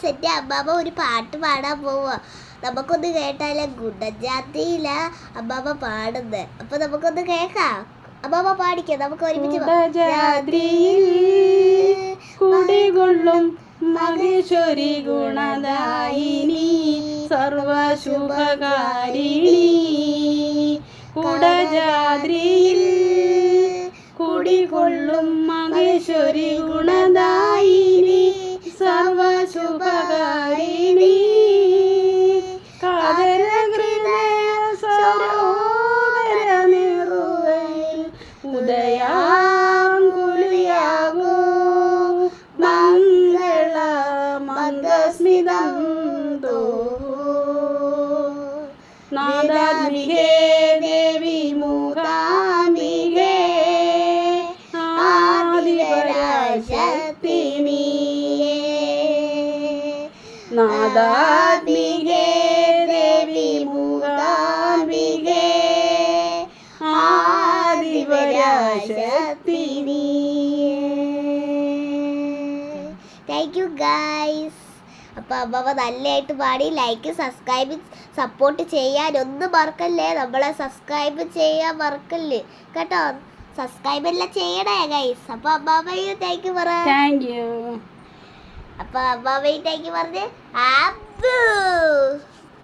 Guys, എൻ്റെ അമ്മാമ്മ ഒരു പാട്ട് പാടാൻ പോവാ. നമുക്കൊന്ന് കേട്ടാലേ? ഗുണജാതിയില അമ്മാമ്മ പാടുന്നത്. അപ്പൊ നമുക്കൊന്ന് കേൾക്കാം. അമ്മാമ്മ പാടിക്കാം, നമുക്ക് ഒരുമിച്ച്. കുടികൊള്ളും മഹേശ്വരി ഗുണദായിനി സർവശുഭകാരിണി. കുടജാദ്രിയിൽ കുടികൊള്ളും മഹേശ്വരി ഗുണദായിനി സർവശുഭകാരിണി. ഉദയാങ്കുലിയാകൂ മംഗള മന്ദസ്മിതം തോ നാദാത്മികേ ദേവി മൂകാംബികേ ആദിപരാശക്തി നീയേ. നാദാത്മികേ ദേവി മൂകാംബികേ ആദിപരാശക്തി നീയേ. Thank you guys. അപ്പോൾ അമ്മമ്മ നല്ലതായിട്ട് പാടി. ലൈക്ക്, സബ്സ്ക്രൈബ്, സപ്പോർട്ട് ചെയ്യാനൊന്നും മറക്കല്ലേ. നമ്മളെ സബ്സ്ക്രൈബ് ചെയ്യാൻ മറക്കല്ലേ കേട്ടോ. സബ്സ്ക്രൈബ് എല്ലാം ചെയ്യണേ ഗൈസ്. അപ്പോൾ അമ്മാമ്മയും താങ്ക് യു പറ. Thank you. അപ്പോൾ അമ്മാമ്മയും താങ്ക് യു പറഞ്ഞ്